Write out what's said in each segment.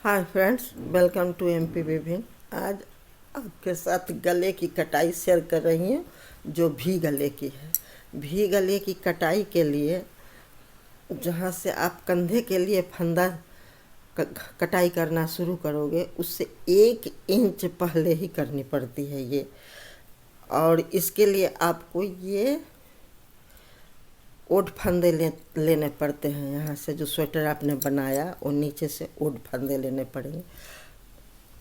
Hi friends, welcome to MP विभिन्न। आज आपके साथ गले की कटाई शेयर कर रही हूँ, जो भी गले की है। भी गले की कटाई के लिए जहाँ से आप कंधे के लिए फंदा कटाई करना शुरू करोगे, उससे 1 इंच पहले ही करनी पड़ती है ये। और इसके लिए आपको ये ओड फंदे लेने पड़ते हैं। यहाँ से जो स्वेटर आपने बनाया वो नीचे से ओड फंदे लेने पड़ेंगे।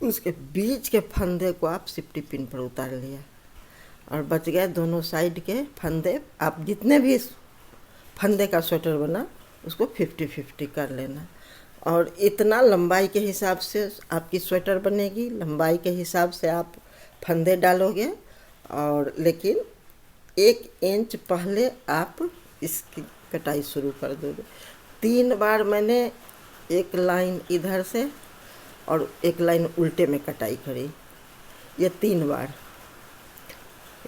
उसके बीच के फंदे को आप सिफ्टी पिन पर उतार लिया और बच गए दोनों साइड के फंदे। आप जितने भी फंदे का स्वेटर बना उसको 50-50 कर लेना। और इतना लंबाई के हिसाब से आपकी स्वेटर बनेगी, लंबाई के हिसाब से आप फंदे डालोगे। और लेकिन 1 इंच पहले आप इसकी कटाई शुरू कर दोगे। 3 बार मैंने एक लाइन इधर से और एक लाइन उल्टे में कटाई करी। ये 3 बार,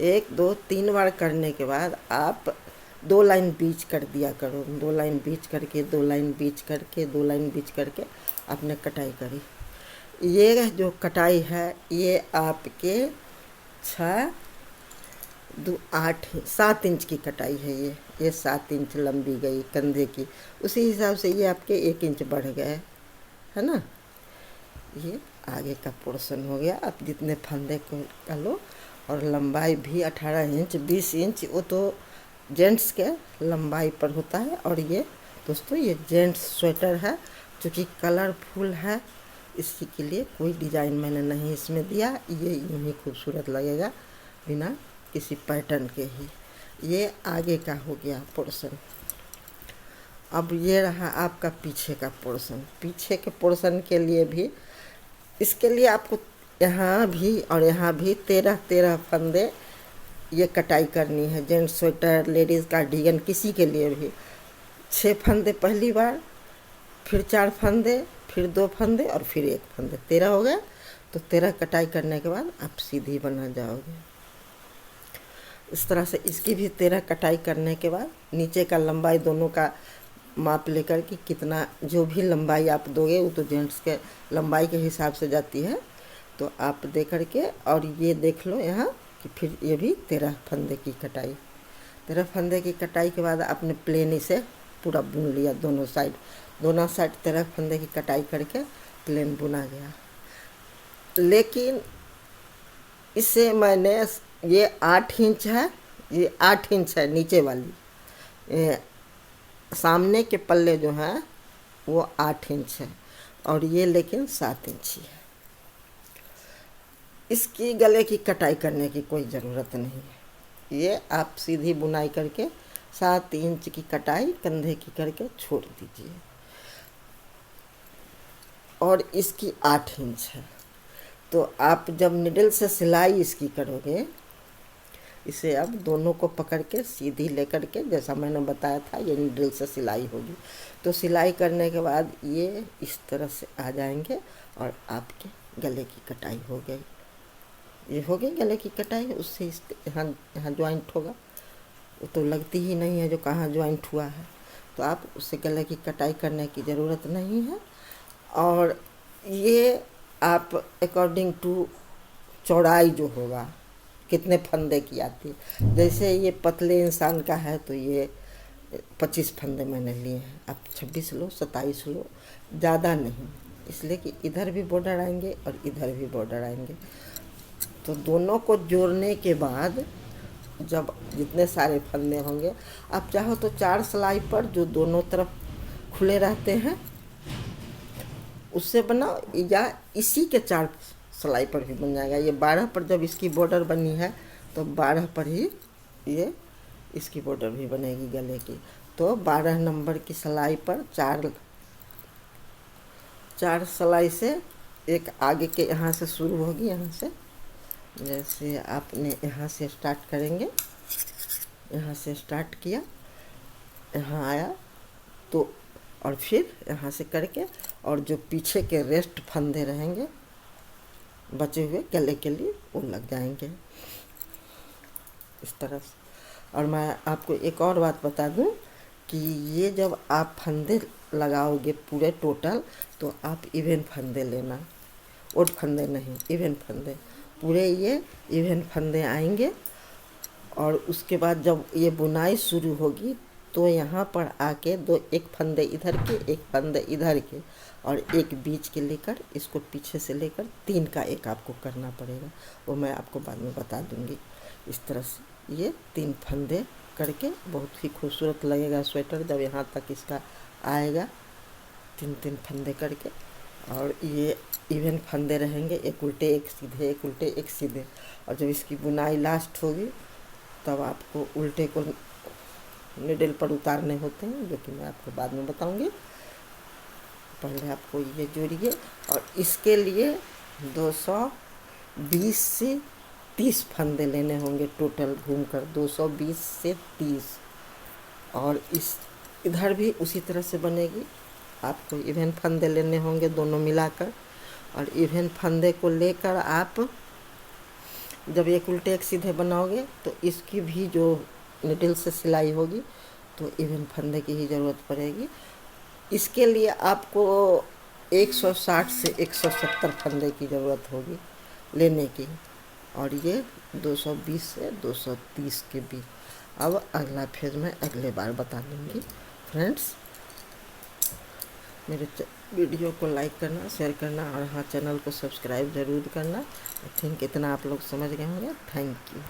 1 2 3 बार करने के बाद आप 2 लाइन बीच कर दिया करो। 2 लाइन बीच करके 2 लाइन बीच करके 2 लाइन बीच करके आपने कटाई करी। ये जो कटाई है ये आपके 6 2 8 7 इंच की कटाई है। ये 7 इंच लंबी गई कंधे की, उसी हिसाब से ये आपके 1 इंच बढ़ गए, है ना। ये आगे का पोर्शन हो गया। आप जितने फंदे को कर लो। और लंबाई भी 18 इंच 20 इंच, वो तो जेंट्स के लंबाई पर होता है। और ये दोस्तों ये जेंट्स स्वेटर है, क्योंकि कलरफुल है, इसी के लिए कोई डिज़ाइन मैंने नहीं इसमें दिया। ये यूँ ही खूबसूरत लगेगा बिना किसी पैटर्न के ही। ये आगे का हो गया पोर्शन। अब ये रहा आपका पीछे का पोर्शन। पीछे के पोर्शन के लिए भी, इसके लिए आपको यहाँ भी और यहाँ भी 13 फंदे ये कटाई करनी है। जेंट्स स्वेटर, लेडीज़ कार्डिगन, किसी के लिए भी 6 फंदे पहली बार, फिर 4 फंदे, फिर 2 फंदे और फिर 1 फंदे, 13 हो गया। तो 13 कटाई करने के बाद आप सीधी बना जाओगे। इस तरह से इसकी भी 13 कटाई करने के बाद नीचे का लंबाई दोनों का माप लेकर कि कितना, जो भी लंबाई आप दोगे वो तो जेंट्स के लंबाई के हिसाब से जाती है। तो आप दे करके और ये देख लो यहाँ कि फिर ये भी 13 फंदे की कटाई। 13 फंदे की कटाई के बाद आपने प्लेन से पूरा बुन लिया दोनों साइड। 13 फंदे की कटाई करके प्लेन बुना गया। लेकिन इसे मैंने, ये 8 इंच है, ये 8 इंच है नीचे वाली। सामने के पल्ले जो हैं वो 8 इंच है और ये लेकिन 7 इंच ही है। इसकी गले की कटाई करने की कोई ज़रूरत नहीं है। ये आप सीधी बुनाई करके 7 इंच की कटाई कंधे की करके छोड़ दीजिए। और इसकी 8 इंच है। तो आप जब निडल से सिलाई इसकी करोगे, इसे अब दोनों को पकड़ के सीधी लेकर के, जैसा मैंने बताया था, ये निडल से सिलाई होगी। तो सिलाई करने के बाद ये इस तरह से आ जाएंगे और आपके गले की कटाई हो गई। ये हो गई गले की कटाई। उससे इस यहाँ ज्वाइंट होगा, वो तो लगती ही नहीं है जो कहाँ ज्वाइंट हुआ है। तो आप उससे गले की कटाई करने की ज़रूरत नहीं है। और ये आप अकॉर्डिंग टू चौड़ाई जो होगा, कितने फंदे की आती है। जैसे ये पतले इंसान का है तो ये 25 फंदे मैंने लिए हैं। आप 26 लो, 27 लो, ज़्यादा नहीं, इसलिए कि इधर भी बॉर्डर आएंगे और इधर भी बॉर्डर आएंगे। तो दोनों को जोड़ने के बाद जब जितने सारे फंदे होंगे, आप चाहो तो 4 सिलाई पर जो दोनों तरफ खुले रहते हैं उससे बनाओ, या इसी के 4 सिलाई पर भी बन जाएगा। ये 12 पर जब इसकी बॉर्डर बनी है तो 12 पर ही ये इसकी बॉर्डर भी बनेगी गले की। तो 12 नंबर की सिलाई पर 4 सिलाई से एक आगे के यहाँ से शुरू होगी। यहाँ से जैसे आपने यहाँ से स्टार्ट करेंगे, यहाँ से स्टार्ट किया, यहाँ आया तो, और फिर यहाँ से करके, और जो पीछे के रेस्ट फंदे रहेंगे बचे हुए गले के लिए वो लग जाएंगे इस तरह से। और मैं आपको एक और बात बता दूं कि ये जब आप फंदे लगाओगे पूरे टोटल, तो आप इवन फंदे लेना, ओड फंदे नहीं, इवन फंदे पूरे, ये इवन फंदे आएंगे। और उसके बाद जब ये बुनाई शुरू होगी तो यहाँ पर आके एक फंदे इधर के, एक फंदे इधर के, और एक बीच के लेकर, इसको पीछे से लेकर 3 का एक आपको करना पड़ेगा। वो मैं आपको बाद में बता दूंगी। इस तरह से ये 3 फंदे करके बहुत ही खूबसूरत लगेगा स्वेटर जब यहाँ तक इसका आएगा, 3 फंदे करके। और ये इवन फंदे रहेंगे, एक उल्टे एक सीधे, एक उल्टे एक सीधे। और जब इसकी बुनाई लास्ट होगी तब आपको उल्टे को निडल पर उतारने होते हैं, जो कि मैं आपको बाद में बताऊंगी। पहले आपको ये जोड़िए, और इसके लिए 220 से 30 फंदे लेने होंगे टोटल घूमकर, 220 से 30। और इस इधर भी उसी तरह से बनेगी। आपको इवन फंदे लेने होंगे दोनों मिलाकर, और इवन फंदे को लेकर आप जब एक उल्टे एक सीधे बनाओगे तो इसकी भी जो निडल से सिलाई होगी तो इवन फंदे की ही ज़रूरत पड़ेगी। इसके लिए आपको 160 से 170 फंदे की ज़रूरत होगी लेने की, और ये 220 से 230 के बीच। अब अगला फेज में अगले बार बता दूँगी। फ्रेंड्स, मेरे वीडियो को लाइक करना, शेयर करना, और हाँ, चैनल को सब्सक्राइब ज़रूर करना। आई थिंक इतना आप लोग समझ गए होंगे। Thank you.